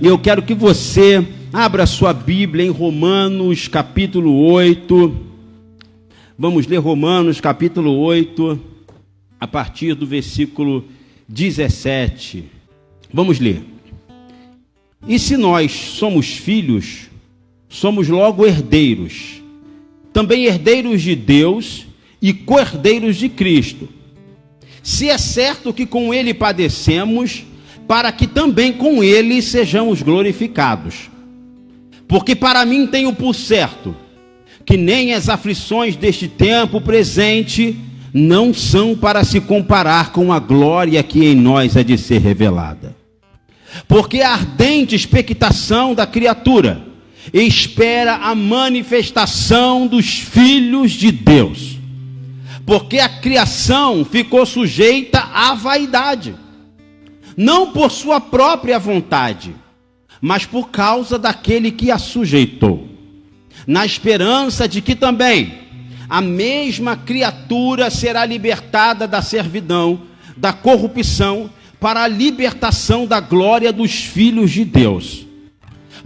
eu quero que você abra sua Bíblia em Romanos capítulo 8. Vamos ler Romanos capítulo 8, a partir do versículo 17. Vamos ler. E se nós somos filhos, somos logo herdeiros, também herdeiros de Deus e co-herdeiros de Cristo. Se é certo que com ele padecemos, para que também com ele sejamos glorificados. Porque para mim tenho por certo que nem as aflições deste tempo presente não são para se comparar com a glória que em nós há de ser revelada. Porque a ardente expectação da criatura espera a manifestação dos filhos de Deus. Porque a criação ficou sujeita à vaidade, não por sua própria vontade, mas por causa daquele que a sujeitou, na esperança de que também a mesma criatura será libertada da servidão, da corrupção, para a libertação da glória dos filhos de Deus.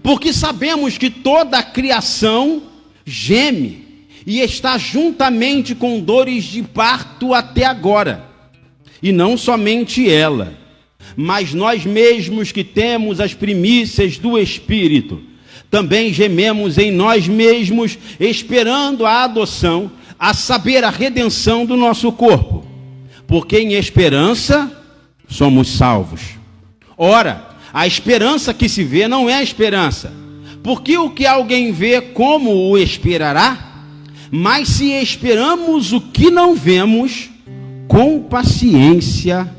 Porque sabemos que toda a criação geme e está juntamente com dores de parto até agora. E não somente ela, mas nós mesmos que temos as primícias do Espírito, também gememos em nós mesmos, esperando a adoção, a saber, a redenção do nosso corpo. Porque em esperança somos salvos. Ora, a esperança que se vê não é esperança, porque o que alguém vê, como o esperará? Mas se esperamos o que não vemos, com paciência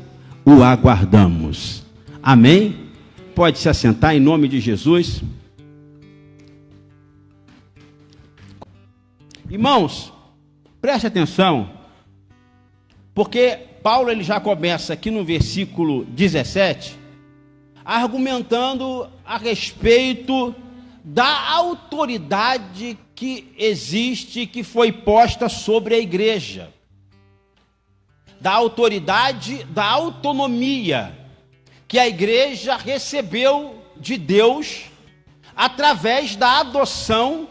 o aguardamos. Amém? Pode se assentar em nome de Jesus. Irmãos, preste atenção, porque Paulo ele já começa aqui no versículo 17, argumentando a respeito da autoridade que existe, que foi posta sobre a igreja, da autoridade, da autonomia que a igreja recebeu de Deus através da adoção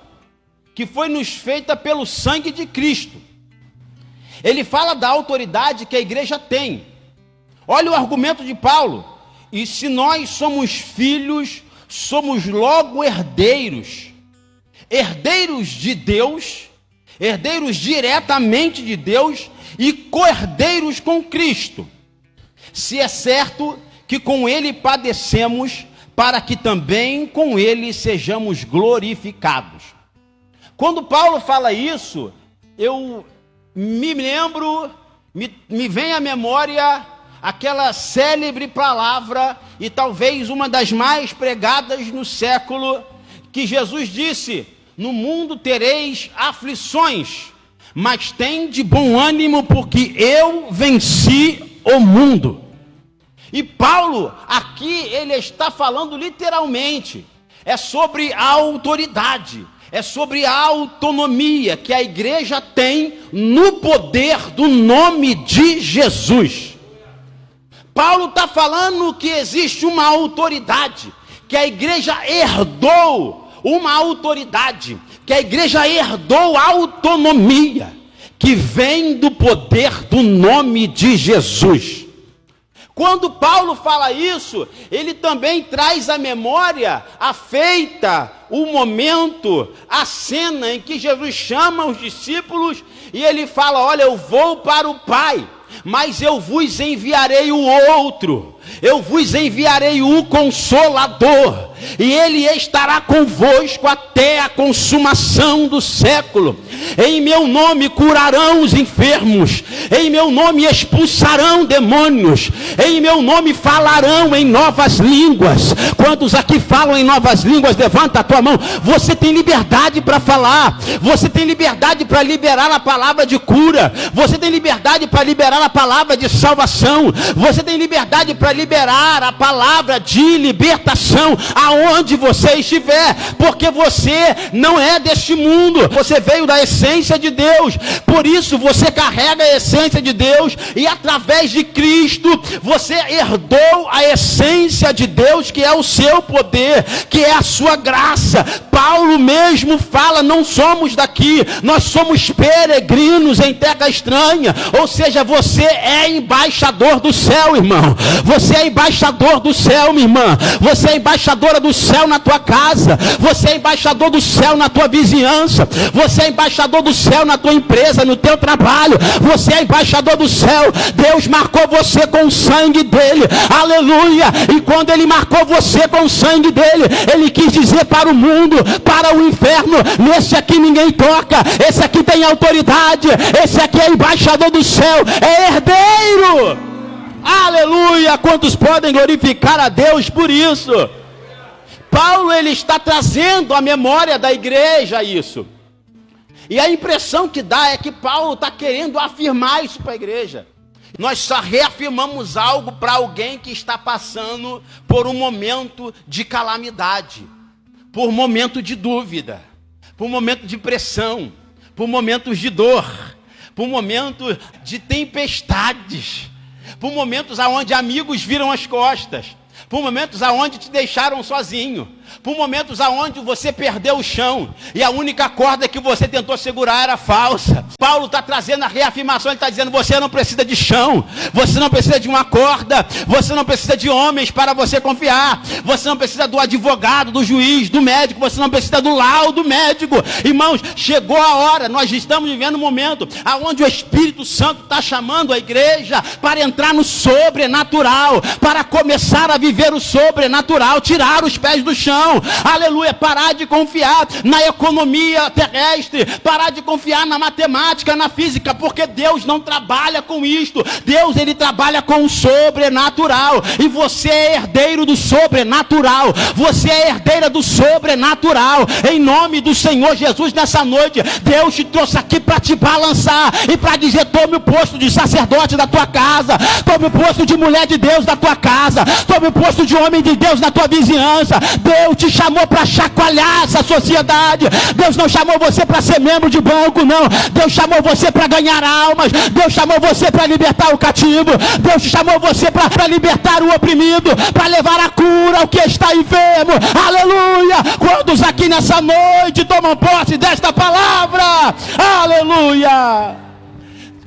que foi nos feita pelo sangue de Cristo. Ele fala da autoridade que a igreja tem. Olha o argumento de Paulo. E se nós somos filhos, somos logo herdeiros. Herdeiros de Deus, herdeiros diretamente de Deus e co-herdeiros com Cristo. Se é certo que com ele padecemos, para que também com ele sejamos glorificados. Quando Paulo fala isso, eu me lembro, me vem à memória aquela célebre palavra, e talvez uma das mais pregadas no século, que Jesus disse: no mundo tereis aflições, mas tem de bom ânimo, porque eu venci o mundo. E Paulo, aqui ele está falando literalmente, é sobre a autoridade, é sobre a autonomia que a igreja tem no poder do nome de Jesus. Paulo está falando que existe uma autoridade, que a igreja herdou uma autoridade, que a igreja herdou autonomia, que vem do poder do nome de Jesus. Quando Paulo fala isso, ele também traz à memória a feita, o momento, a cena em que Jesus chama os discípulos e ele fala: olha, eu vou para o Pai, mas eu vos enviarei o outro, eu vos enviarei o Consolador, e ele estará convosco até a consumação do século. Em meu nome curarão os enfermos, em meu nome expulsarão demônios, em meu nome falarão em novas línguas. Quantos aqui falam em novas línguas? Levanta a tua mão. Você tem liberdade para falar, você tem liberdade para liberar a palavra de cura, você tem liberdade para liberar a palavra de salvação, você tem liberdade para liberar a palavra de libertação. A aonde você estiver, porque você não é deste mundo, você veio da essência de Deus, por isso você carrega a essência de Deus, e através de Cristo, você herdou a essência de Deus, que é o seu poder, que é a sua graça. Paulo mesmo fala, não somos daqui, nós somos peregrinos em terra estranha, ou seja, você é embaixador do céu, irmão, você é embaixador do céu, minha irmã, você é embaixadora do céu na tua casa, você é embaixador do céu na tua vizinhança, você é embaixador do céu na tua empresa, no teu trabalho, você é embaixador do céu. Deus marcou você com o sangue dele, aleluia, e quando ele marcou você com o sangue dele, ele quis dizer para o mundo, para o inferno, nesse aqui ninguém toca, esse aqui tem autoridade, esse aqui é embaixador do céu, é herdeiro, aleluia. Quantos podem glorificar a Deus por isso? Paulo, ele está trazendo à memória da igreja isso, e a impressão que dá é que Paulo está querendo afirmar isso para a igreja. Nós só reafirmamos algo para alguém que está passando por um momento de calamidade, por um momento de dúvida, por um momento de pressão, por momentos de dor, por momentos de tempestades, por momentos onde amigos viram as costas, por momentos aonde te deixaram sozinho, por momentos aonde você perdeu o chão, e a única corda que você tentou segurar era falsa. Paulo está trazendo a reafirmação, ele está dizendo, você não precisa de chão, você não precisa de uma corda, você não precisa de homens para você confiar, você não precisa do advogado, do juiz, do médico, você não precisa do laudo médico. Irmãos, chegou a hora, nós estamos vivendo um momento aonde o Espírito Santo está chamando a igreja para entrar no sobrenatural, para começar a viver o sobrenatural, tirar os pés do chão, aleluia, parar de confiar na economia terrestre, parar de confiar na matemática, na física, porque Deus não trabalha com isto, Deus ele trabalha com o sobrenatural, e você é herdeiro do sobrenatural, você é herdeira do sobrenatural, em nome do Senhor Jesus. Nessa noite, Deus te trouxe aqui para te balançar, e para dizer, tome o posto de sacerdote da tua casa, tome o posto de mulher de Deus da tua casa, tome o posto de homem de Deus na tua vizinhança. Deus te chamou para chacoalhar essa sociedade. Deus não chamou você para ser membro de banco, não. Deus chamou você para ganhar almas. Deus chamou você para libertar o cativo. Deus chamou você para libertar o oprimido, para levar a cura ao que está enfermo. Aleluia! Quantos aqui nessa noite tomam posse desta palavra? Aleluia!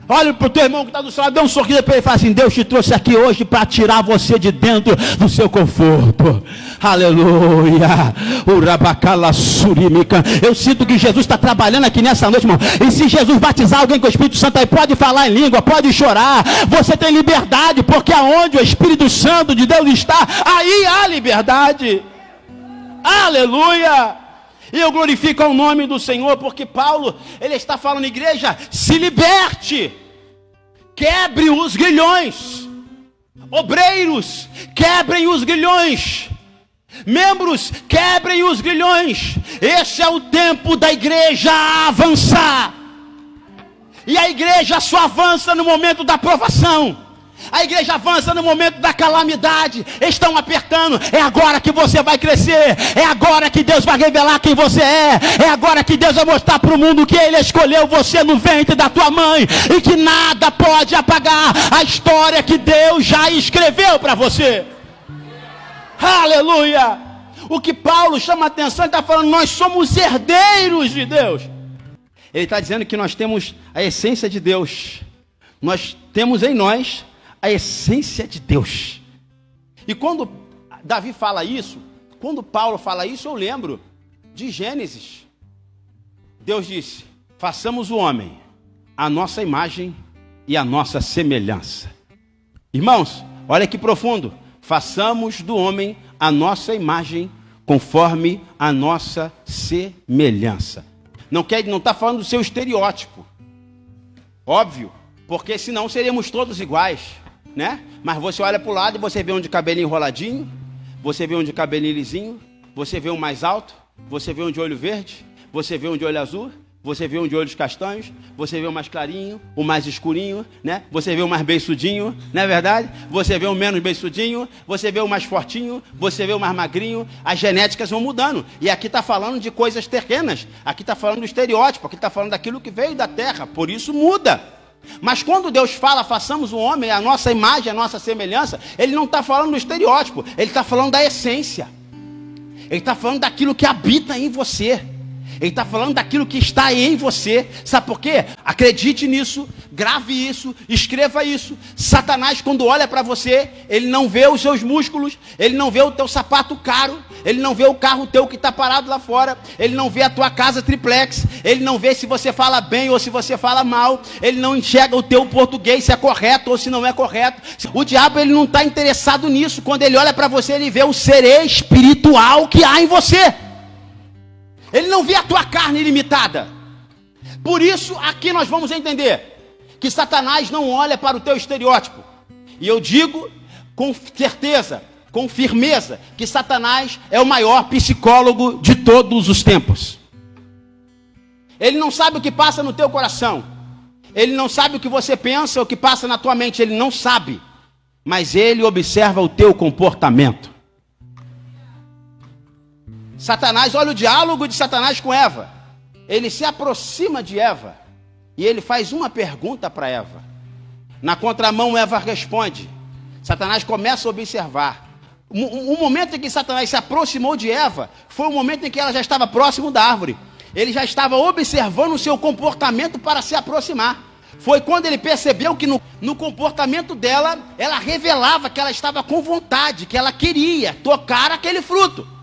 Olha para o teu irmão que está do seu lado, dê um sorriso para ele e fala assim, Deus te trouxe aqui hoje para tirar você de dentro do seu conforto. Aleluia. Eu sinto que Jesus está trabalhando aqui nessa noite, irmão. E se Jesus batizar alguém com o Espírito Santo, aí pode falar em língua, pode chorar. Você tem liberdade, porque aonde o Espírito Santo de Deus está, aí há liberdade. Aleluia. E eu glorifico ao nome do Senhor, porque Paulo, ele está falando, igreja, se liberte, quebre os grilhões, obreiros, quebrem os grilhões, membros, quebrem os grilhões. Esse é o tempo da igreja avançar, e a igreja só avança no momento da provação. A igreja avança no momento da calamidade. Estão apertando. É agora que você vai crescer. É agora que Deus vai revelar quem você é. É agora que Deus vai mostrar para o mundo que Ele escolheu você no ventre da tua mãe, e que nada pode apagar a história que Deus já escreveu para você. Aleluia. O que Paulo chama a atenção, ele está falando, nós somos herdeiros de Deus. Ele está dizendo que nós temos a essência de Deus. Nós temos em nós a essência de Deus. E quando Davi fala isso, quando Paulo fala isso, eu lembro de Gênesis. Deus disse, façamos o homem a nossa imagem e a nossa semelhança. Irmãos, olha que profundo. Façamos do homem a nossa imagem conforme a nossa semelhança. Não está falando do seu estereótipo. Óbvio, porque senão seríamos todos iguais, né? Mas você olha para o lado e você vê um de cabelinho enroladinho, você vê um de cabelinho lisinho, você vê um mais alto, você vê um de olho verde, você vê um de olho azul, Você vê um de olhos castanhos, você vê o mais clarinho, o mais escurinho, né? Você vê o mais beiçudinho, não é verdade? Você vê o menos beiçudinho, você vê o mais fortinho, você vê o mais magrinho. As genéticas vão mudando. E aqui está falando de coisas terrenas. Aqui está falando do estereótipo. Aqui está falando daquilo que veio da terra. Por isso muda. Mas quando Deus fala, façamos o homem, a nossa imagem, a nossa semelhança, Ele não está falando do estereótipo. Ele está falando da essência. Ele está falando daquilo que habita em você. Ele está falando daquilo que está em você. Sabe por quê? Acredite nisso, grave isso, escreva isso. Satanás, quando olha para você, ele não vê os seus músculos, ele não vê o teu sapato caro, ele não vê o carro teu que está parado lá fora, ele não vê a tua casa triplex, ele não vê se você fala bem ou se você fala mal, ele não enxerga o teu português se é correto ou se não é correto. O diabo, ele não está interessado nisso. Quando ele olha para você, ele vê o ser espiritual que há em você. Ele não vê a tua carne limitada. Por isso, aqui nós vamos entender que Satanás não olha para o teu estereótipo. E eu digo com certeza, com firmeza, que Satanás é o maior psicólogo de todos os tempos. Ele não sabe o que passa no teu coração. Ele não sabe o que você pensa, o que passa na tua mente. Ele não sabe. Mas ele observa o teu comportamento. Satanás, olha o diálogo de Satanás com Eva. Ele se aproxima de Eva e ele faz uma pergunta para Eva. Na contramão, Eva responde. Satanás começa a observar. O momento em que Satanás se aproximou de Eva foi o momento em que ela já estava próximo da árvore. Ele já estava observando o seu comportamento para se aproximar. Foi quando ele percebeu que no comportamento dela, ela revelava que ela estava com vontade, que ela queria tocar aquele fruto.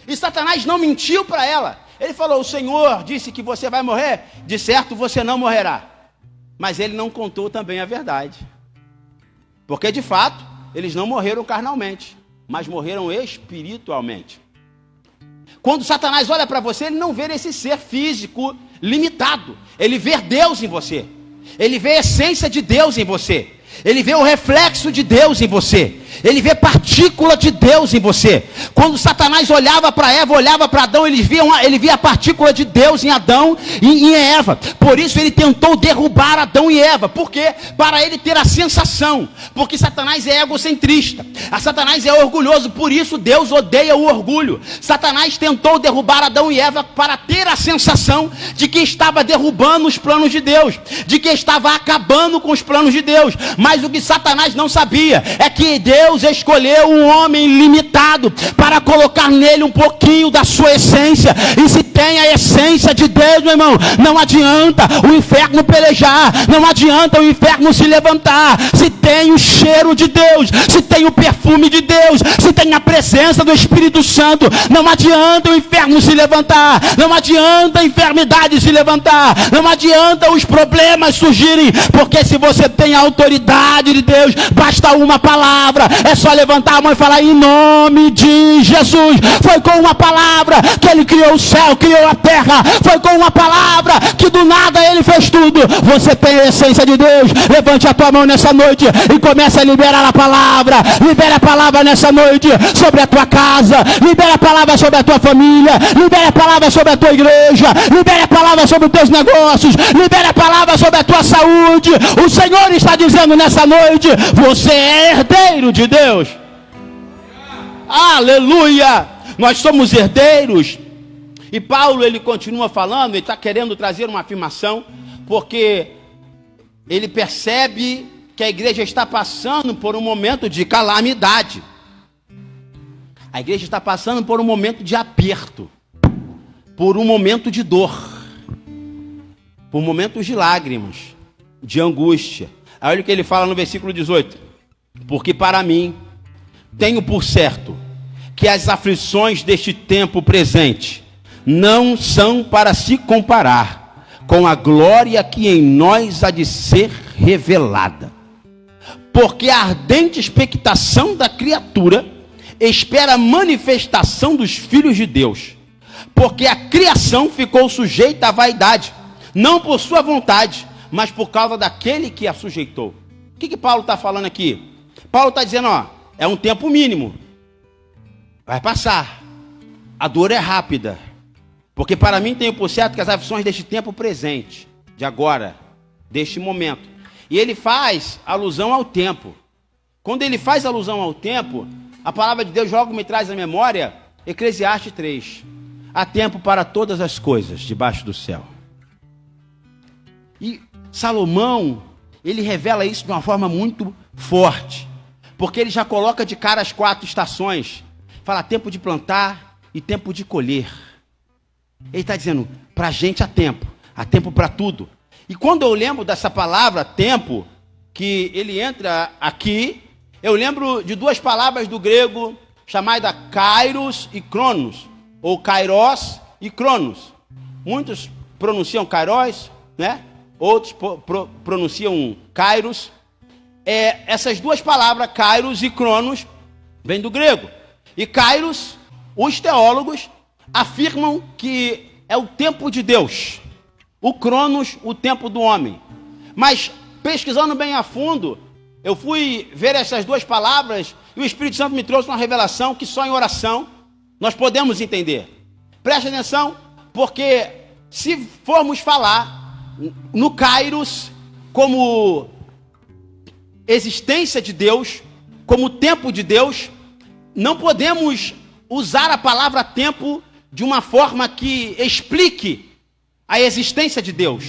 E Satanás não mentiu para ela. Ele falou, o Senhor disse que você vai morrer. De certo, você não morrerá. Mas ele não contou também a verdade. Porque, de fato, eles não morreram carnalmente, mas morreram espiritualmente. Quando Satanás olha para você, ele não vê esse ser físico limitado. Ele vê Deus em você. Ele vê a essência de Deus em você. Ele vê o reflexo de Deus em você. Ele vê partícula de Deus em você. Quando Satanás olhava para Eva, olhava para Adão, ele via a partícula de Deus em Adão e em Eva. Por isso ele tentou derrubar Adão e Eva. Por quê? Para ele ter a sensação. Porque Satanás é egocentrista. A Satanás é orgulhoso. Por isso Deus odeia o orgulho. Satanás tentou derrubar Adão e Eva para ter a sensação de que estava derrubando os planos de Deus. De que estava acabando com os planos de Deus. Mas o que Satanás não sabia é que Deus escolheu um homem limitado para colocar nele um pouquinho da sua essência. E se tem a essência de Deus, meu irmão, não adianta o inferno pelejar, não adianta o inferno se levantar. Se tem o cheiro de Deus, se tem o perfume de Deus, se tem a presença do Espírito Santo, não adianta o inferno se levantar, não adianta a enfermidade se levantar, não adianta os problemas surgirem, porque se você tem a autoridade de Deus, basta uma palavra. É só levantar a mão e falar em nome de Jesus. Foi com uma palavra que ele criou o céu, criou a terra. Foi com uma palavra que do nada ele fez tudo. Você tem a essência de Deus. Levante a tua mão nessa noite e comece a liberar a palavra. Libere a palavra nessa noite sobre a tua casa. Libere a palavra sobre a tua família. Libere a palavra sobre a tua igreja. Libere a palavra sobre os teus negócios. Libere a palavra sobre a tua saúde. O Senhor está dizendo nessa noite, você é herdeiro de Deus. Aleluia! Nós somos herdeiros. E Paulo, ele continua falando, ele está querendo trazer uma afirmação, porque ele percebe que a igreja está passando por um momento de calamidade. A igreja está passando por um momento de aperto, por um momento de dor, por momentos de lágrimas, de angústia. Olha o que ele fala no versículo 18. Porque para mim, tenho por certo que as aflições deste tempo presente não são para se comparar com a glória que em nós há de ser revelada. Porque a ardente expectação da criatura espera a manifestação dos filhos de Deus. Porque a criação ficou sujeita à vaidade, não por sua vontade, mas por causa daquele que a sujeitou. O que Paulo está falando aqui? Paulo está dizendo, é um tempo mínimo. Vai passar. A dor é rápida. Porque para mim tenho por certo que as aflições deste tempo presente, de agora, deste momento. E ele faz alusão ao tempo. Quando ele faz alusão ao tempo, a palavra de Deus logo me traz à memória Eclesiastes 3. Há tempo para todas as coisas debaixo do céu. E Salomão, ele revela isso de uma forma muito forte. Porque ele já coloca de cara as 4 estações. Fala tempo de plantar e tempo de colher. Ele está dizendo, para a gente há tempo para tudo. E quando eu lembro dessa palavra tempo, que ele entra aqui, eu lembro de 2 palavras do grego, chamada kairos e cronos, ou kairos e cronos. Muitos pronunciam kairos, né? Outros pronunciam kairos. Essas 2 palavras, kairos e cronos, vêm do grego. E kairos, os teólogos afirmam que é o tempo de Deus. O cronos, o tempo do homem. Mas, pesquisando bem a fundo, eu fui ver essas 2 palavras e o Espírito Santo me trouxe uma revelação que só em oração nós podemos entender. Preste atenção, porque se formos falar no kairos como existência de Deus, como tempo de Deus, não podemos usar a palavra tempo de uma forma que explique a existência de Deus,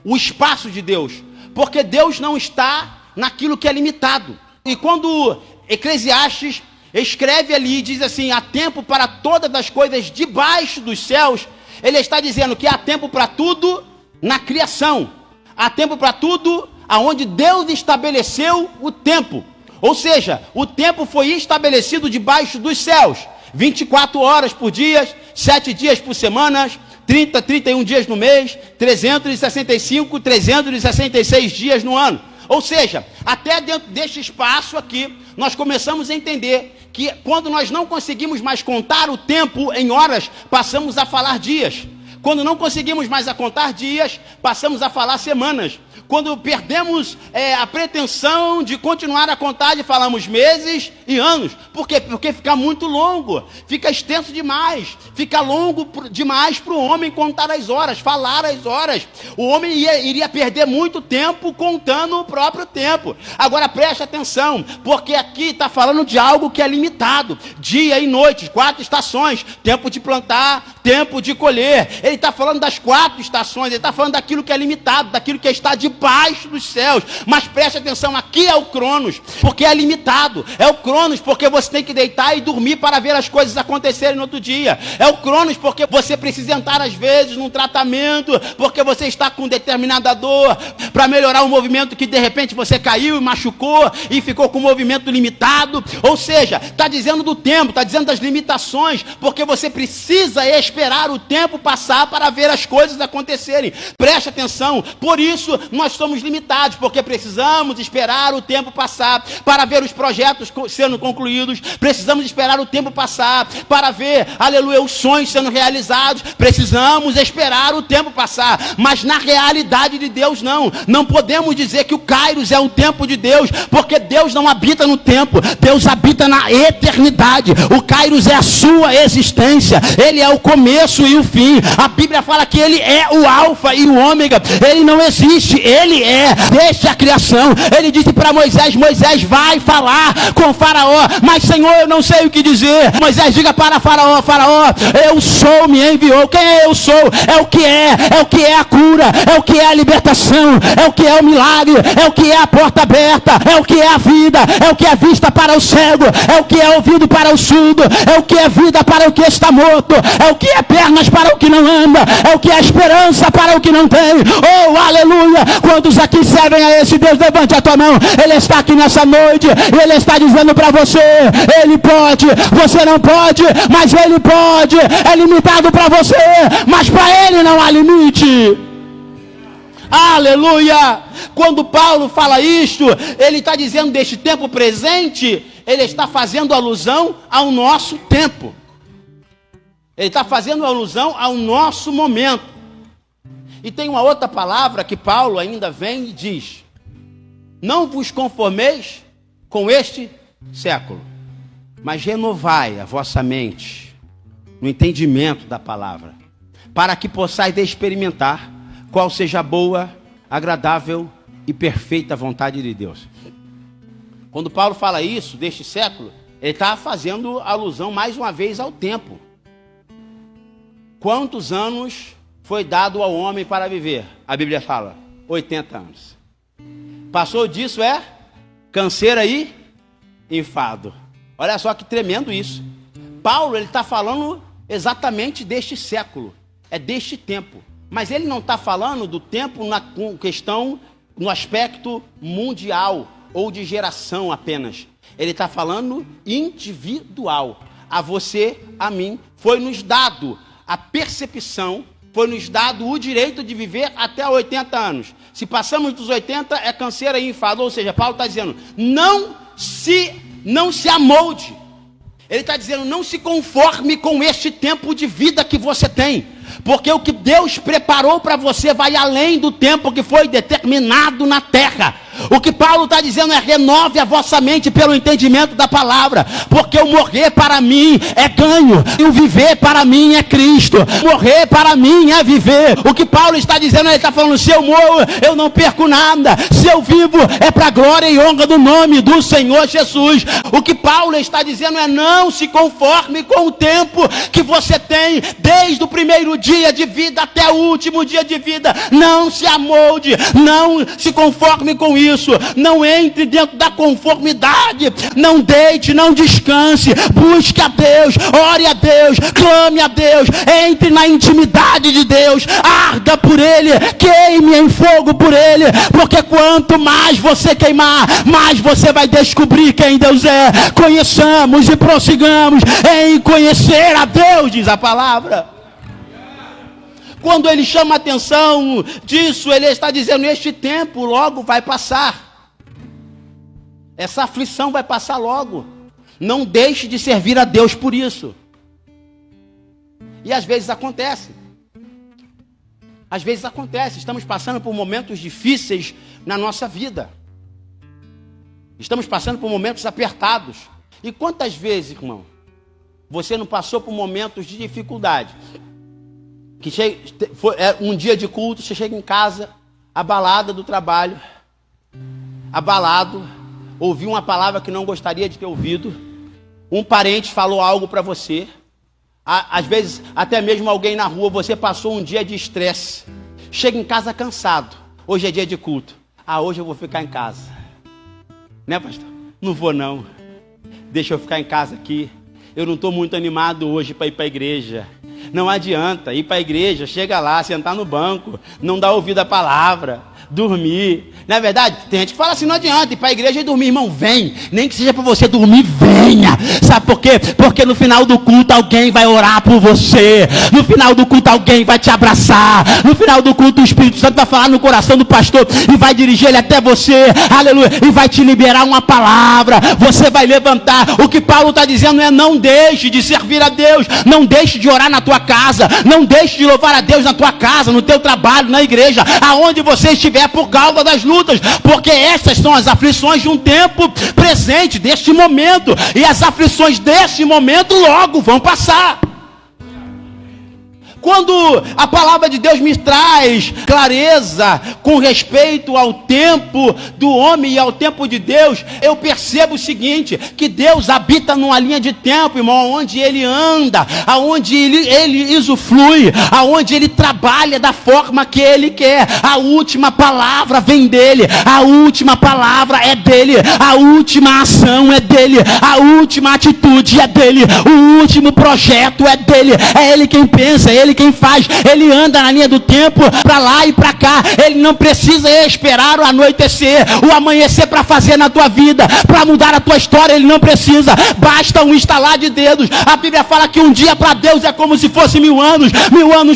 o espaço de Deus, porque Deus não está naquilo que é limitado. E quando Eclesiastes escreve ali e diz assim, há tempo para todas as coisas debaixo dos céus, ele está dizendo que há tempo para tudo na criação, há tempo para tudo aonde Deus estabeleceu o tempo. Ou seja, o tempo foi estabelecido debaixo dos céus, 24 horas por dia, 7 dias por semana, 30, 31 dias no mês, 365, 366 dias no ano. Ou seja, até dentro deste espaço aqui, nós começamos a entender que quando nós não conseguimos mais contar o tempo em horas, passamos a falar dias. Quando não conseguimos mais a contar dias, passamos a falar semanas. Quando perdemos a pretensão de continuar a contagem, falamos meses e anos. Por quê? Porque fica muito longo, fica extenso demais, fica longo demais para o homem contar as horas, falar as horas. O homem iria perder muito tempo contando o próprio tempo. Agora preste atenção, porque aqui está falando de algo que é limitado. Dia e noite, 4 estações, tempo de plantar, tempo de colher. Ele está falando das 4 estações, ele está falando daquilo que é limitado, daquilo que está debaixo dos céus. Mas preste atenção, aqui é o cronos, porque é limitado. É o cronos porque você tem que deitar e dormir para ver as coisas acontecerem no outro dia. É o cronos porque você precisa entrar às vezes num tratamento, porque você está com determinada dor, para melhorar o movimento que de repente você caiu e machucou e ficou com o movimento limitado. Ou seja, está dizendo do tempo, está dizendo das limitações, porque você precisa esperar o tempo passar para ver as coisas acontecerem. Preste atenção, por isso nós somos limitados, porque precisamos esperar o tempo passar para ver os projetos sendo concluídos, precisamos esperar o tempo passar para ver, aleluia, os sonhos sendo realizados, precisamos esperar o tempo passar, mas na realidade de Deus não podemos dizer que o Kairos é o tempo de Deus, porque Deus não habita no tempo, Deus habita na eternidade. O Kairos é a sua existência, ele é o começo e o fim. A Bíblia fala que ele é o alfa e o ômega, ele não existe, ele é, desde a criação. Ele disse para Moisés, Moisés vai falar com Faraó, mas Senhor, eu não sei o que dizer. Moisés, diga para Faraó, Faraó, eu sou, me enviou. Quem é eu sou? É o que é a cura, é o que é a libertação, é o que é o milagre, é o que é a porta aberta, é o que é a vida, é o que é vista para o cego, é o que é ouvido para o surdo, é o que é vida para o que está morto, é o que é pernas para o que não anda, é o que é esperança para o que não tem. Oh, aleluia! Quantos aqui servem a esse Deus? Levante a tua mão. Ele está aqui nessa noite, ele está dizendo para você, ele pode, você não pode, mas ele pode. É limitado para você, mas para ele não há limite. Aleluia! Quando Paulo fala isto, ele está dizendo deste tempo presente, ele está fazendo alusão ao nosso tempo. Ele está fazendo alusão ao nosso momento. E tem uma outra palavra que Paulo ainda vem e diz: não vos conformeis com este século, mas renovai a vossa mente no entendimento da palavra, para que possais experimentar qual seja a boa, agradável e perfeita vontade de Deus. Quando Paulo fala isso, deste século, ele está fazendo alusão mais uma vez ao tempo. Quantos anos foi dado ao homem para viver? A Bíblia fala, 80 anos. Passou disso canseira e enfado. Olha só que tremendo isso. Paulo, ele está falando exatamente deste século, é deste tempo. Mas ele não está falando do tempo na questão, no aspecto mundial ou de geração apenas. Ele está falando individual. A você, a mim, foi nos dado a percepção, foi nos dado o direito de viver até 80 anos. Se passamos dos 80, é canseira e enfado. Ou seja, Paulo está dizendo, não se amolde. Ele está dizendo, não se conforme com este tempo de vida que você tem. Porque o que Deus preparou para você vai além do tempo que foi determinado na terra. O que Paulo está dizendo é, renove a vossa mente pelo entendimento da palavra. Porque o morrer para mim é ganho, e o viver para mim é Cristo. Morrer para mim é viver. O que Paulo está dizendo, ele está falando, se eu morro, eu não perco nada. Se eu vivo, é para a glória e honra do nome do Senhor Jesus. O que Paulo está dizendo é, não se conforme com o tempo que você tem, desde o primeiro dia de vida até o último dia de vida. Não se amolde, não se conforme com isso. Não entre dentro da conformidade. Não deite, não descanse. Busque a Deus, ore a Deus, clame a Deus. Entre na intimidade de Deus. Arda por Ele, queime em fogo por Ele. Porque quanto mais você queimar, mais você vai descobrir quem Deus é. Conheçamos e prossigamos em conhecer a Deus, diz a palavra. Quando ele chama a atenção disso, ele está dizendo, este tempo logo vai passar. Essa aflição vai passar logo. Não deixe de servir a Deus por isso. E às vezes acontece. Às vezes acontece. Estamos passando por momentos difíceis na nossa vida. Estamos passando por momentos apertados. E quantas vezes, irmão, você não passou por momentos de dificuldade? Que um dia de culto, você chega em casa, abalada do trabalho, abalado, ouviu uma palavra que não gostaria de ter ouvido, um parente falou algo para você, às vezes até mesmo alguém na rua, você passou um dia de estresse, chega em casa cansado, hoje é dia de culto, hoje eu vou ficar em casa, né, pastor? Não vou não, deixa eu ficar em casa aqui, eu não estou muito animado hoje para ir para a igreja. Não adianta ir para a igreja, chega lá, sentar no banco, não dar ouvido à palavra, dormir. Não é verdade? Tem gente que fala assim, não adianta ir para a igreja e dormir. Irmão, vem. Nem que seja para você dormir, venha. Sabe por quê? Porque no final do culto alguém vai orar por você. No final do culto alguém vai te abraçar. No final do culto o Espírito Santo vai falar no coração do pastor e vai dirigir ele até você. Aleluia. E vai te liberar uma palavra. Você vai levantar. O que Paulo está dizendo é, não deixe de servir a Deus. Não deixe de orar na tua casa. Não deixe de louvar a Deus na tua casa, no teu trabalho, na igreja, aonde você estiver, por causa das lutas, porque essas são as aflições de um tempo presente, deste momento, e as aflições deste momento logo vão passar. Quando a palavra de Deus me traz clareza com respeito ao tempo do homem e ao tempo de Deus, eu percebo o seguinte, que Deus habita numa linha de tempo, irmão, onde Ele anda, aonde ele usufrui, aonde Ele trabalha da forma que Ele quer. A última palavra vem dEle, a última palavra é dEle, a última ação é dEle, a última atitude é dEle, o último projeto é dEle, é Ele quem pensa, é Ele quem faz, Ele anda na linha do tempo, para lá e para cá. Ele não precisa esperar o anoitecer, o amanhecer para fazer na tua vida, para mudar a tua história. Ele não precisa, basta um estalar de dedos. A Bíblia fala que um dia para Deus é como se fosse 1000 anos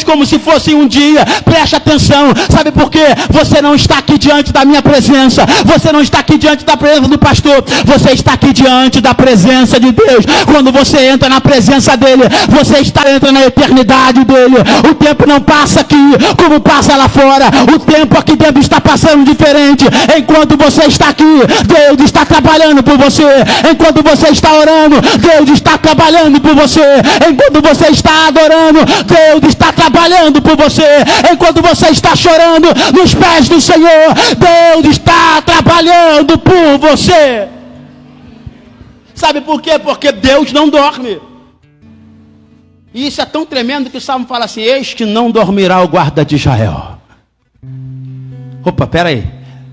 como se fosse um dia. Preste atenção, sabe por quê? Você não está aqui diante da minha presença, você não está aqui diante da presença do pastor, você está aqui diante da presença de Deus. Quando você entra na presença dele, você entra na eternidade dele. nele. O tempo não passa aqui como passa lá fora. O tempo aqui dentro está passando diferente. Enquanto você está aqui, Deus está trabalhando por você. Enquanto você está orando, Deus está trabalhando por você. Enquanto você está adorando, Deus está trabalhando por você. Enquanto você está chorando nos pés do Senhor, Deus está trabalhando por você. Sabe por quê? Porque Deus não dorme. E isso é tão tremendo que o Salmo fala assim: eis que não dormirá o guarda de Israel. Opa, peraí.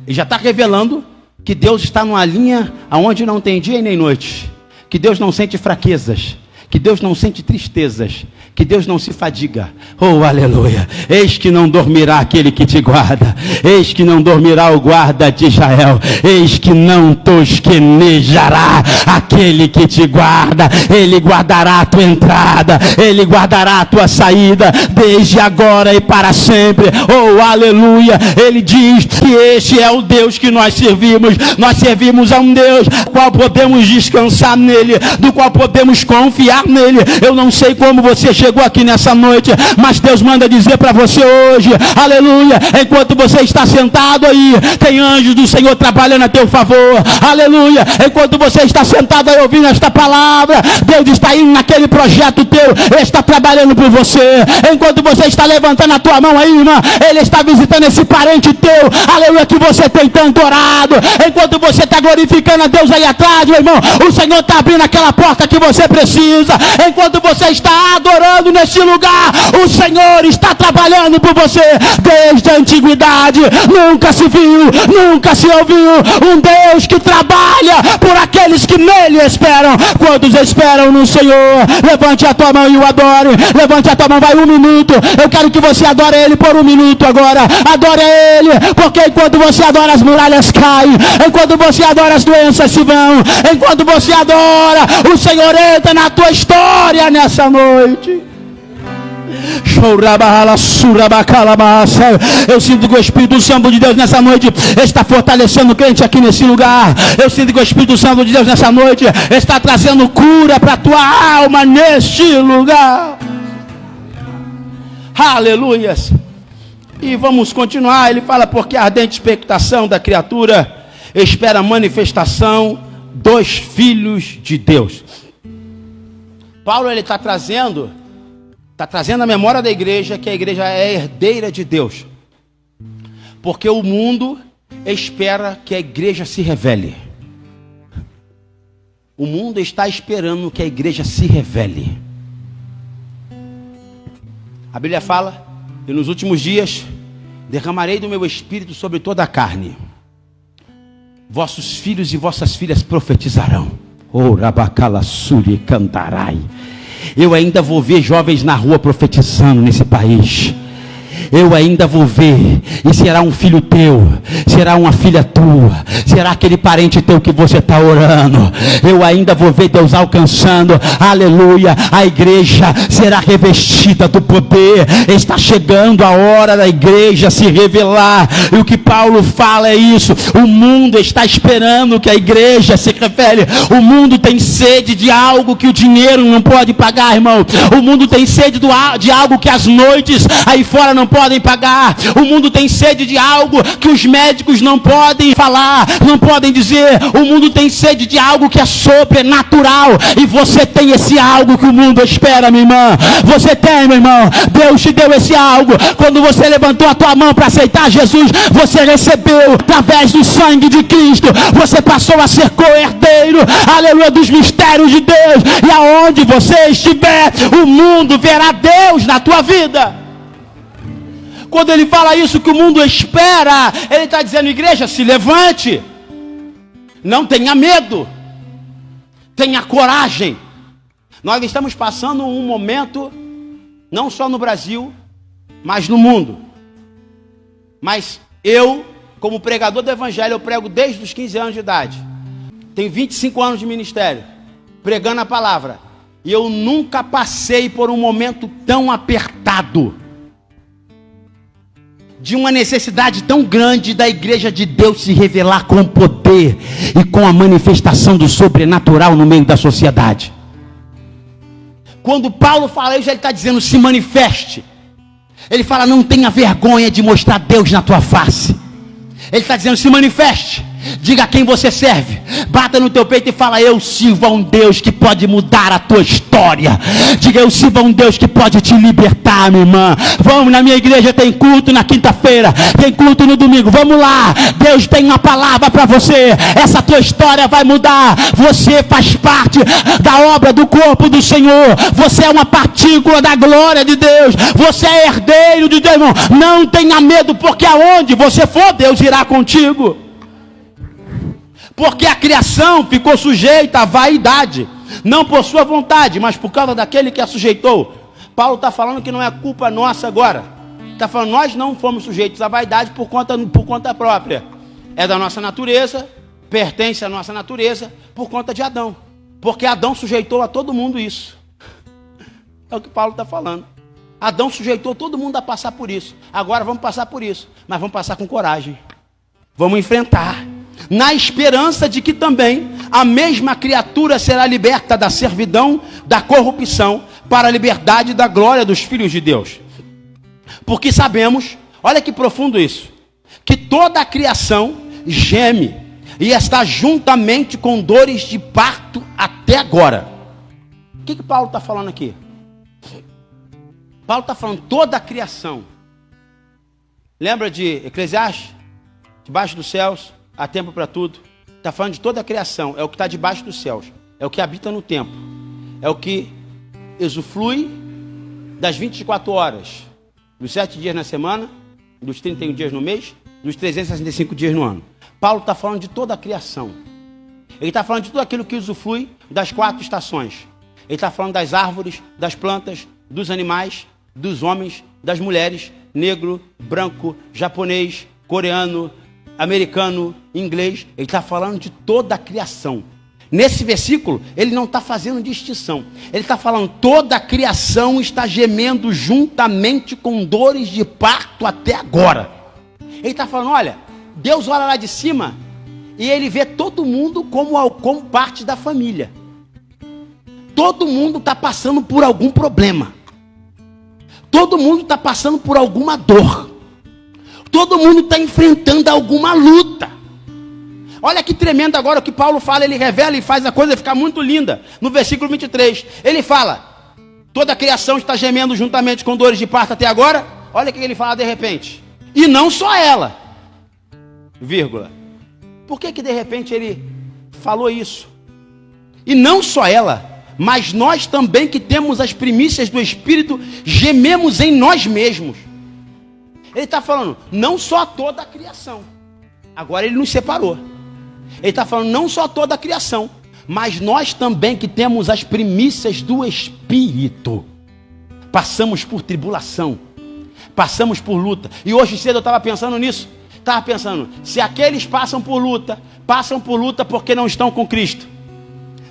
Ele já está revelando que Deus está numa linha onde não tem dia e nem noite. Que Deus não sente fraquezas. Que Deus não sente tristezas. Que Deus não se fadiga. Oh, aleluia. Eis que não dormirá aquele que te guarda. Eis que não dormirá o guarda de Israel. Eis que não tosquenejará aquele que te guarda. Ele guardará a tua entrada. Ele guardará a tua saída. Desde agora e para sempre. Oh, aleluia. Ele diz que este é o Deus que nós servimos. Nós servimos a um Deus do qual podemos descansar nele. Do qual podemos confiar nele. Eu não sei como você chegou aqui nessa noite, mas Deus manda dizer para você hoje, aleluia, enquanto você está sentado aí, tem anjos do Senhor trabalhando a teu favor, aleluia, enquanto você está sentado aí ouvindo esta palavra, Deus está indo naquele projeto teu, Ele está trabalhando por você, enquanto você está levantando a tua mão aí, irmã, Ele está visitando esse parente teu, aleluia, que você tem tanto orado, enquanto você está glorificando a Deus aí atrás, meu irmão, o Senhor está abrindo aquela porta que você precisa, enquanto você está adorando neste lugar, o Senhor está trabalhando por você desde a antiguidade. Nunca se viu, nunca se ouviu um Deus que trabalha por aqueles que nele esperam. Quantos esperam no Senhor? Levante a tua mão e o adore. Levante a tua mão, vai 1 minuto. Eu quero que você adore Ele por 1 minuto agora. Adore Ele, porque enquanto você adora, as muralhas caem. Enquanto você adora, as doenças se vão. Enquanto você adora, o Senhor entra na tua história nessa noite. Eu sinto que o Espírito Santo de Deus nessa noite está fortalecendo o crente aqui nesse lugar. Eu sinto que o Espírito Santo de Deus nessa noite está trazendo cura para a tua alma neste lugar. Aleluias. E vamos continuar. Ele fala: porque a ardente expectação da criatura espera a manifestação dos filhos de Deus. Paulo, ele está trazendo a memória da igreja, que a igreja é herdeira de Deus. Porque o mundo espera que a igreja se revele. O mundo está esperando que a igreja se revele. A Bíblia fala: e nos últimos dias derramarei do meu espírito sobre toda a carne. Vossos filhos e vossas filhas profetizarão. Oh, Rabacalassuri cantarai. Eu ainda vou ver jovens na rua profetizando nesse país. Eu ainda vou ver, e será um filho teu, será uma filha tua, será aquele parente teu que você está orando. Eu ainda vou ver Deus alcançando, aleluia, a igreja será revestida do poder. Está chegando a hora da igreja se revelar, e o que Paulo fala é isso: o mundo está esperando que a igreja se revele. O mundo tem sede de algo que o dinheiro não pode pagar, irmão. O mundo tem sede de algo que as noites aí fora não podem pagar. O mundo tem sede de algo que os médicos não podem falar, não podem dizer. O mundo tem sede de algo que é sobrenatural, e você tem esse algo que o mundo espera, minha irmã. Você tem, meu irmão. Deus te deu esse algo. Quando você levantou a tua mão para aceitar Jesus, você recebeu através do sangue de Cristo. Você passou a ser co-herdeiro, aleluia, dos mistérios de Deus. E aonde você estiver, o mundo verá Deus na tua vida. Quando ele fala isso, que o mundo espera, ele está dizendo: igreja, se levante, não tenha medo, tenha coragem. Nós estamos passando um momento, não só no Brasil, mas no mundo. Mas eu, como pregador do evangelho, eu prego desde os 15 anos de idade. Tenho 25 anos de ministério, pregando a palavra. E eu nunca passei por um momento tão apertado, de uma necessidade tão grande da igreja de Deus se revelar com poder e com a manifestação do sobrenatural no meio da sociedade. quando Paulo fala isso, ele está dizendo: se manifeste. Ele fala: não tenha vergonha de mostrar Deus na tua face. Ele está dizendo: se manifeste. Diga a quem você serve. Bata no teu peito e fala: eu sirvo a um Deus que pode mudar a tua história. Diga: eu sirvo a um Deus que pode te libertar, minha irmã. Vamos, na minha igreja tem culto na quinta-feira, tem culto no domingo. Vamos lá, Deus tem uma palavra para você. Essa tua história vai mudar. Você faz parte da obra do corpo do Senhor. Você é uma partícula da glória de Deus. Você é herdeiro de Deus, irmão. Não tenha medo, porque aonde você for, Deus irá contigo. Porque a criação ficou sujeita à vaidade, não por sua vontade, mas por causa daquele que a sujeitou. Paulo está falando que não é culpa nossa agora. Está falando: nós não fomos sujeitos à vaidade por conta própria. É da nossa natureza, pertence à nossa natureza, por conta de Adão. Porque Adão sujeitou a todo mundo isso. É o que Paulo está falando. Adão sujeitou todo mundo a passar por isso. Agora vamos passar por isso, mas vamos passar com coragem. Vamos enfrentar, na esperança de que também a mesma criatura será liberta da servidão, da corrupção, para a liberdade da glória dos filhos de Deus. Porque sabemos, olha que profundo isso, que toda a criação geme e está juntamente com dores de parto até agora. O que Paulo está falando aqui? Paulo está falando toda a criação. Lembra de Eclesiastes? Debaixo dos céus há tempo para tudo. Está falando de toda a criação. É o que está debaixo dos céus. É o que habita no tempo. É o que usufrui das 24 horas. Dos 7 dias na semana. Dos 31 dias no mês. Dos 365 dias no ano. Paulo está falando de toda a criação. Ele está falando de tudo aquilo que usufrui das 4 estações. Ele está falando das árvores, das plantas, dos animais, dos homens, das mulheres, negro, branco, japonês, coreano, americano, inglês. Ele está falando de toda a criação. Nesse versículo, ele não está fazendo distinção. Ele está falando: toda a criação está gemendo juntamente com dores de parto até agora. Ele está falando: olha, Deus olha lá de cima e ele vê todo mundo como parte da família. Todo mundo está passando por algum problema. Todo mundo está passando por alguma dor. Todo mundo está enfrentando alguma luta. Olha que tremendo agora o que Paulo fala. Ele revela e faz a coisa ficar muito linda. No versículo 23, ele fala: toda a criação está gemendo juntamente com dores de parto até agora. Olha o que ele fala de repente: e não só ela, vírgula. Por que de repente ele falou isso? E não só ela, mas nós também, que temos as primícias do Espírito, gememos em nós mesmos. Ele está falando não só toda a criação. Agora ele nos separou. Ele está falando não só toda a criação, mas nós também, que temos as primícias do Espírito, passamos por tribulação, passamos por luta. E hoje cedo eu estava pensando nisso. Estava pensando: se aqueles passam por luta porque não estão com Cristo.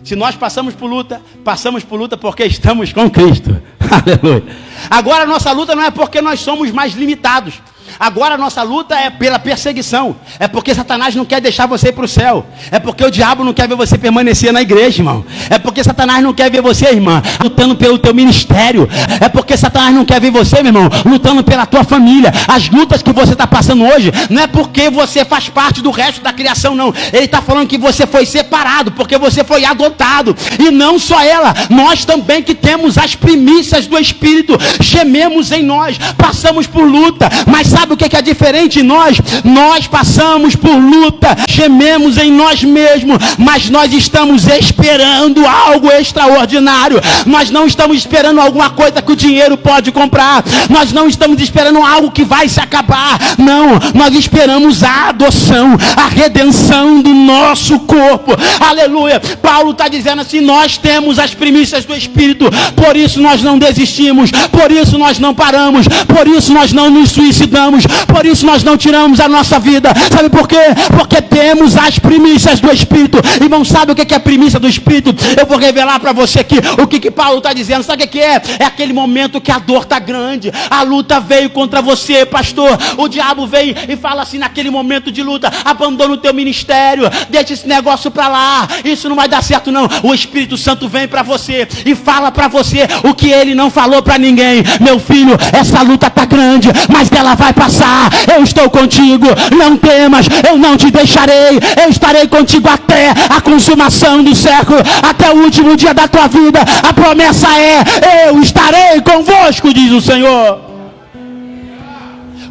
Se nós passamos por luta porque estamos com Cristo. Aleluia. Agora a nossa luta não é porque nós somos mais limitados. Agora a nossa luta é pela perseguição. É porque Satanás não quer deixar você ir para o céu. É porque o diabo não quer ver você permanecer na igreja, irmão. É porque Satanás não quer ver você, irmã, lutando pelo teu ministério. É porque Satanás não quer ver você, meu irmão, lutando pela tua família. As lutas que você está passando hoje não é porque você faz parte do resto da criação, não. Ele está falando que você foi separado, porque você foi adotado. E não só ela, nós também, que temos as primícias do Espírito, gememos em nós, passamos por luta. Mas sabe o que é diferente em nós? Nós passamos por luta, gememos em nós mesmos, mas nós estamos esperando algo extraordinário. Nós não estamos esperando alguma coisa que o dinheiro pode comprar. Nós não estamos esperando algo que vai se acabar. Não, nós esperamos a adoção, a redenção do nosso corpo. Aleluia. Paulo está dizendo assim: nós temos as primícias do Espírito, por isso nós não desistimos, por isso nós não paramos, por isso nós não nos suicidamos. recebemos, por isso nós não tiramos a nossa vida. Sabe por quê? Porque temos as primícias do Espírito. Irmão, sabe o que é a primícia do Espírito? Eu vou revelar para você aqui o que Paulo está dizendo. Sabe o que é? É aquele momento que a dor está grande, a luta veio contra você, pastor. O diabo vem e fala assim, naquele momento de luta: abandona o teu ministério, deixa esse negócio para lá, isso não vai dar certo não. O Espírito Santo vem para você e fala para você o que ele não falou para ninguém. Meu filho, essa luta está grande, mas ela vai passar. Eu estou contigo, não temas, eu não te deixarei, eu estarei contigo até a consumação do século, até o último dia da tua vida. A promessa é: eu estarei convosco, diz o Senhor.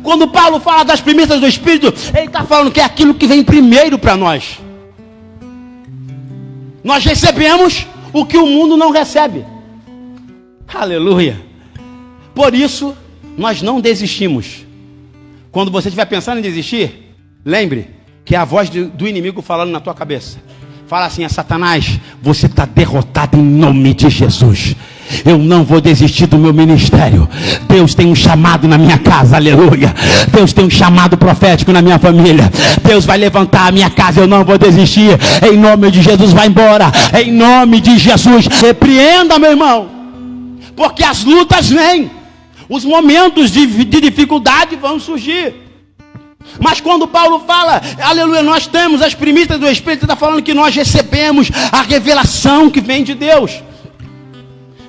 Quando Paulo fala das primícias do Espírito, ele está falando que é aquilo que vem primeiro para nós. Nós recebemos o que o mundo não recebe. Aleluia. Por isso, nós não desistimos. Quando você estiver pensando em desistir, lembre que é a voz do inimigo falando na tua cabeça. Fala assim: Satanás, você está derrotado em nome de Jesus. Eu não vou desistir do meu ministério. Deus tem um chamado na minha casa, aleluia. Deus tem um chamado profético na minha família. Deus vai levantar a minha casa, eu não vou desistir. Em nome de Jesus, vai embora. Em nome de Jesus, repreenda, meu irmão. Porque as lutas vêm, os momentos de dificuldade vão surgir. Mas quando Paulo fala, aleluia, nós temos as primícias do Espírito, ele está falando que nós recebemos a revelação que vem de Deus.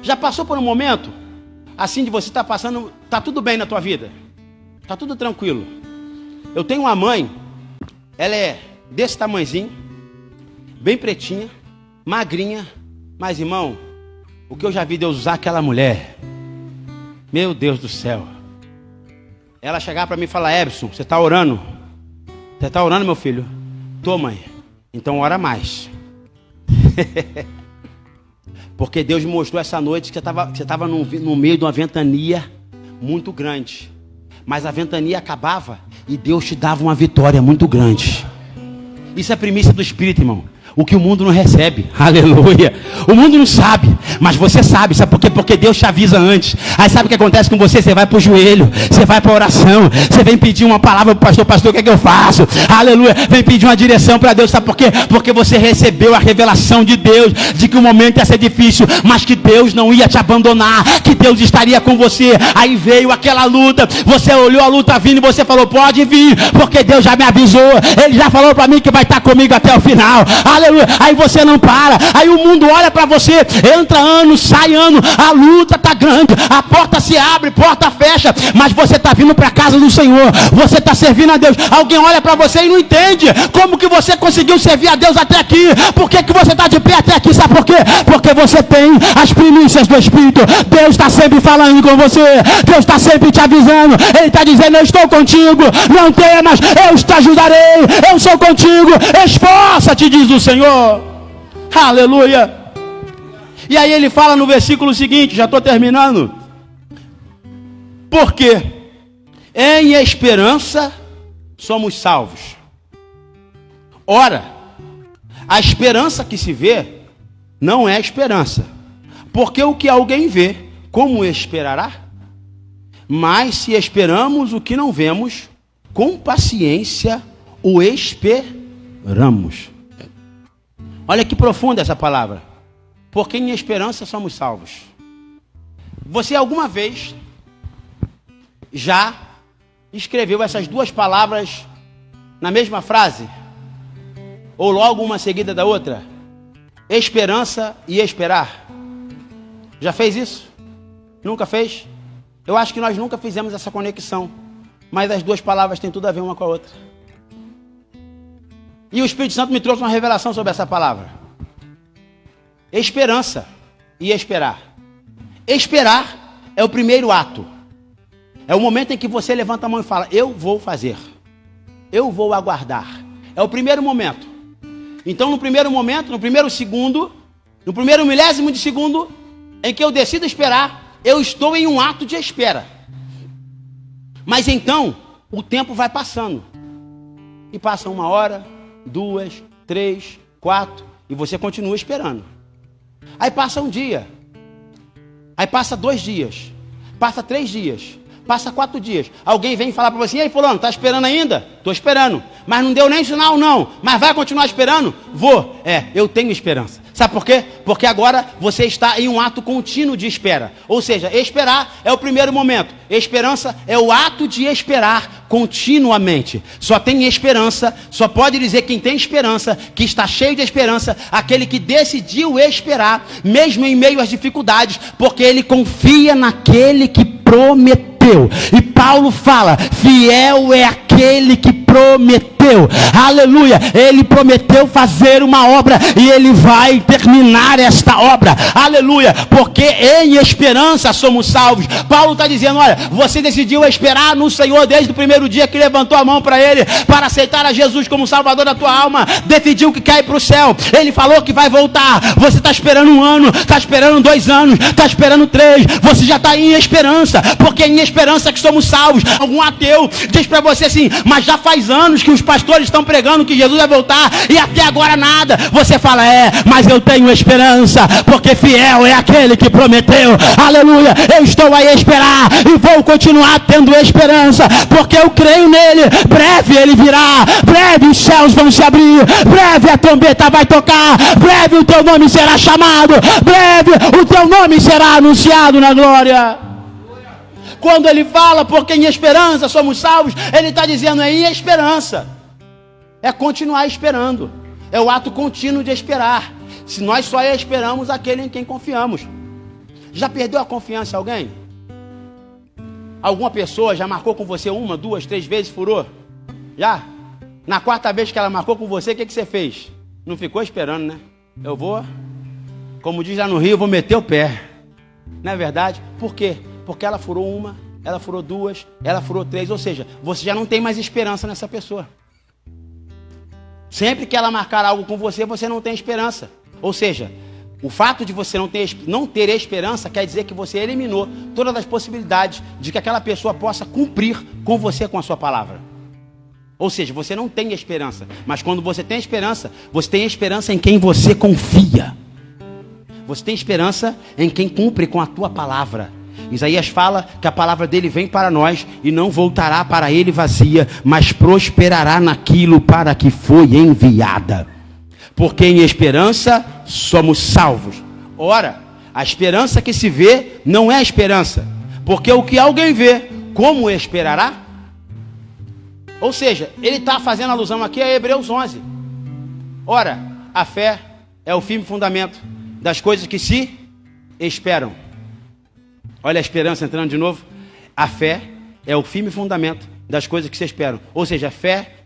Já passou por um momento assim de você estar passando, está tudo bem na tua vida, está tudo tranquilo? Eu tenho uma mãe, ela é desse tamanhozinho, bem pretinha, magrinha, mas irmão, o que eu já vi Deus usar aquela mulher, meu Deus do céu. Ela chegar para mim e falar: Ebson, você está orando? Você está orando, meu filho? Tô, mãe. Então ora mais. Porque Deus me mostrou essa noite que você estava no meio de uma ventania muito grande. Mas a ventania acabava e Deus te dava uma vitória muito grande. Isso é primícia do Espírito, irmão. O que o mundo não recebe, aleluia. O mundo não sabe, mas você sabe. Sabe por quê? Porque Deus te avisa antes. Aí sabe o que acontece com você? Você vai para o joelho, você vai para a oração, você vem pedir uma palavra para o pastor: pastor, o que é que eu faço? Aleluia, vem pedir uma direção para Deus. Sabe por quê? Porque você recebeu a revelação de Deus, de que o momento ia ser difícil, mas que Deus não ia te abandonar, que Deus estaria com você. Aí veio aquela luta, você olhou a luta vindo e você falou: pode vir, porque Deus já me avisou, Ele já falou para mim que vai estar comigo até o final. Aleluia. Aí você não para, aí o mundo olha para você, entra ano, sai ano, a luta está grande, a porta se abre, porta fecha, mas você está vindo para a casa do Senhor, você está servindo a Deus. Alguém olha para você e não entende como que você conseguiu servir a Deus até aqui. Por que você está de pé até aqui? Sabe por quê? Porque você tem as primícias do Espírito. Deus está sempre falando com você, Deus está sempre te avisando. Ele está dizendo: eu estou contigo, não temas, eu te ajudarei, eu sou contigo, esforça-te, diz o Senhor. Aleluia. E aí ele fala no versículo seguinte, já estou terminando: porque em esperança somos salvos. Ora, a esperança que se vê não é esperança, porque o que alguém vê, como esperará? Mas se esperamos o que não vemos, com paciência o esperamos. Olha que profunda essa palavra. Porque em esperança somos salvos. Você alguma vez já escreveu essas duas palavras na mesma frase? Ou logo uma seguida da outra? Esperança e esperar. Já fez isso? Nunca fez? Eu acho que nós nunca fizemos essa conexão. Mas as duas palavras têm tudo a ver uma com a outra. E o Espírito Santo me trouxe uma revelação sobre essa palavra. Esperança e esperar. Esperar é o primeiro ato. É o momento em que você levanta a mão e fala: eu vou fazer. Eu vou aguardar. É o primeiro momento. Então, no primeiro momento, no primeiro segundo, no primeiro milésimo de segundo em que eu decido esperar, eu estou em um ato de espera. Mas então, o tempo vai passando. E passa 1 hora, 2, 3, 4, e você continua esperando. Aí passa um dia, aí passa 2 dias, passa 3 dias, Passa 4 dias. Alguém vem falar para você, e aí fulano, está esperando ainda? Estou esperando. Mas não deu nem sinal não. Mas vai continuar esperando? Vou. Eu tenho esperança. Sabe por quê? Porque agora você está em um ato contínuo de espera. Ou seja, esperar é o primeiro momento. Esperança é o ato de esperar continuamente. Só tem esperança, só pode dizer quem tem esperança, que está cheio de esperança, aquele que decidiu esperar, mesmo em meio às dificuldades, porque ele confia naquele que prometeu. E Paulo fala, fiel é aquele que prometeu. Aleluia, ele prometeu fazer uma obra e ele vai terminar esta obra. Aleluia, porque em esperança somos salvos. Paulo está dizendo, olha, você decidiu esperar no Senhor desde o primeiro dia que levantou a mão para ele, para aceitar a Jesus como Salvador da tua alma, decidiu que quer ir para o céu. Ele falou que vai voltar. Você está esperando 1 ano, está esperando 2 anos, está esperando 3, você já está em esperança, porque é em esperança que somos salvos. Algum ateu diz para você assim, mas já faz anos que os pastores estão pregando que Jesus vai voltar e até agora nada. Você fala, mas eu tenho esperança, porque fiel é aquele que prometeu. Aleluia, eu estou a esperar e vou continuar tendo esperança, porque eu creio nele. Breve ele virá, breve os céus vão se abrir, breve a trombeta vai tocar, breve o teu nome será chamado, breve o teu nome será anunciado na glória. Quando ele fala, porque em esperança somos salvos, ele está dizendo, em esperança. É continuar esperando. É o ato contínuo de esperar. Se nós só esperamos aquele em quem confiamos. Já perdeu a confiança em alguém? Alguma pessoa já marcou com você 1, 2, 3 vezes, furou? Já? Na 4ª vez que ela marcou com você, o que você fez? Não ficou esperando, né? Eu vou, como diz lá no Rio, eu vou meter o pé. Não é verdade? Por quê? Porque ela furou 1, ela furou 2, ela furou 3, ou seja, você já não tem mais esperança nessa pessoa. Sempre que ela marcar algo com você, você não tem esperança. Ou seja, o fato de você não ter esperança quer dizer que você eliminou todas as possibilidades de que aquela pessoa possa cumprir com você com a sua palavra. Ou seja, você não tem esperança. Mas quando você tem esperança em quem você confia. Você tem esperança em quem cumpre com a tua palavra. Isaías fala que a palavra dele vem para nós e não voltará para ele vazia, mas prosperará naquilo para que foi enviada. Porque em esperança somos salvos. Ora, a esperança que se vê não é esperança, porque o que alguém vê, como esperará? Ou seja, ele está fazendo alusão aqui a Hebreus 11. Ora, a fé é o firme fundamento das coisas que se esperam. Olha a esperança entrando de novo. A fé é o firme fundamento das coisas que se esperam. Ou seja,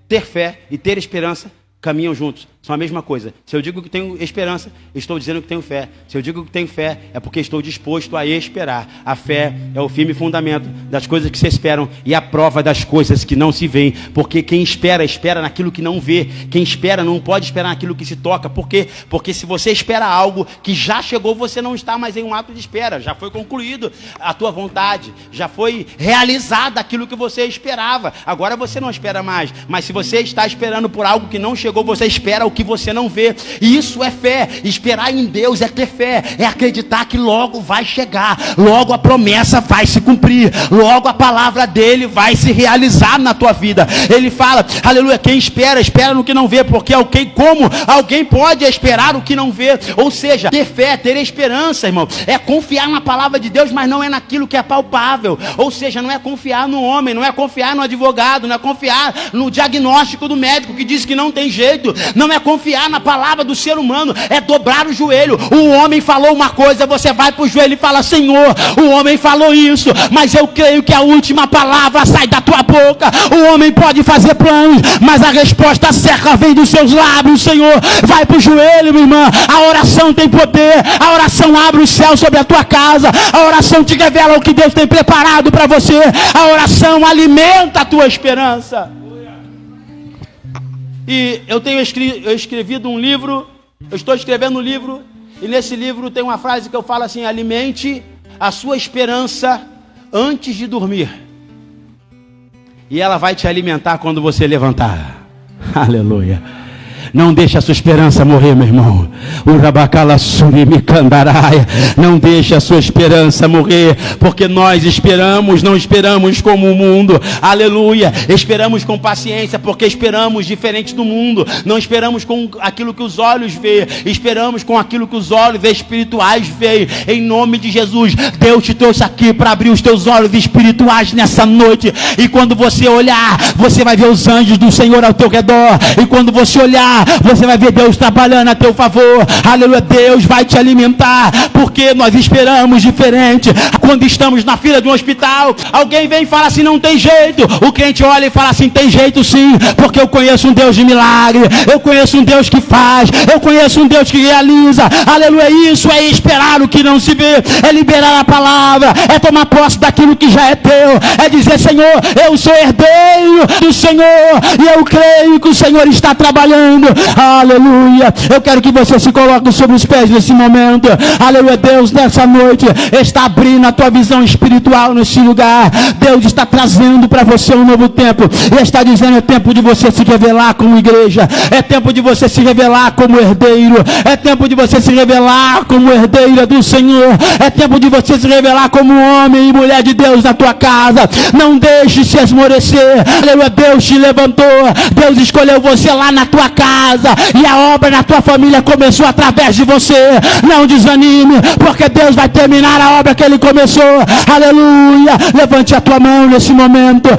ter fé e ter esperança caminham juntos. São a mesma coisa. Se eu digo que tenho esperança, estou dizendo que tenho fé. Se eu digo que tenho fé, é porque estou disposto a esperar. A fé é o firme fundamento das coisas que se esperam e a prova das coisas que não se veem. Porque quem espera, espera naquilo que não vê. Quem espera não pode esperar naquilo que se toca. Por quê? Porque se você espera algo que já chegou, você não está mais em um ato de espera. Já foi concluído a tua vontade. Já foi realizado aquilo que você esperava. Agora você não espera mais. Mas se você está esperando por algo que não chegou, você espera o que você não vê. E isso é fé. Esperar em Deus é ter fé. É acreditar que logo vai chegar. Logo a promessa vai se cumprir. Logo a palavra dele vai se realizar na tua vida. Ele fala, aleluia, quem espera, espera no que não vê. Porque como alguém pode esperar o que não vê? Ou seja, ter fé, ter esperança, irmão, é confiar na palavra de Deus, mas não é naquilo que é palpável. Ou seja, não é confiar no homem, não é confiar no advogado, não é confiar no diagnóstico do médico que diz que não tem jeito. Não é confiar na palavra do ser humano, é dobrar o joelho. O homem falou uma coisa, você vai para o joelho e fala, Senhor, o homem falou isso, mas eu creio que a última palavra sai da tua boca. O homem pode fazer planos, mas a resposta certa vem dos seus lábios, Senhor. Vai para o joelho, minha irmã. A oração tem poder, a oração abre o céu sobre a tua casa, a oração te revela o que Deus tem preparado para você, a oração alimenta a tua esperança. E eu escrevido um livro, eu estou escrevendo um livro, e nesse livro tem uma frase que eu falo assim, alimente a sua esperança antes de dormir. E ela vai te alimentar quando você levantar. Aleluia. Não deixe a sua esperança morrer, meu irmão. O rabacala surimi Candaraia. Não deixe a sua esperança morrer, porque nós esperamos, não esperamos como o mundo, aleluia, esperamos com paciência, porque esperamos diferente do mundo, não esperamos com aquilo que os olhos veem, esperamos com aquilo que os olhos espirituais veem, em nome de Jesus. Deus te trouxe aqui para abrir os teus olhos espirituais nessa noite, e quando você olhar, você vai ver os anjos do Senhor ao teu redor, e quando você olhar, você vai ver Deus trabalhando a teu favor, aleluia. Deus vai te alimentar, porque nós esperamos diferente. Quando estamos na fila de um hospital, alguém vem e fala assim, não tem jeito, o crente olha e fala assim, tem jeito sim, porque eu conheço um Deus de milagre, eu conheço um Deus que faz, eu conheço um Deus que realiza, aleluia. Isso é esperar o que não se vê, é liberar a palavra, é tomar posse daquilo que já é teu, é dizer, Senhor, eu sou herdeiro do Senhor, e eu creio que o Senhor está trabalhando, aleluia. Eu quero que você se coloque sobre os pés nesse momento, aleluia. Deus nessa noite está abrindo a tua visão espiritual nesse lugar. Deus está trazendo para você um novo tempo, e está dizendo, é tempo de você se revelar como igreja, é tempo de você se revelar como herdeiro, é tempo de você se revelar como herdeira do Senhor, é tempo de você se revelar como homem e mulher de Deus na tua casa. Não deixe se esmorecer, aleluia. Deus te levantou, Deus escolheu você lá na tua casa, e a obra na tua família começou através de você. Não desanime, porque Deus vai terminar a obra que Ele começou, aleluia. Levante a tua mão nesse momento.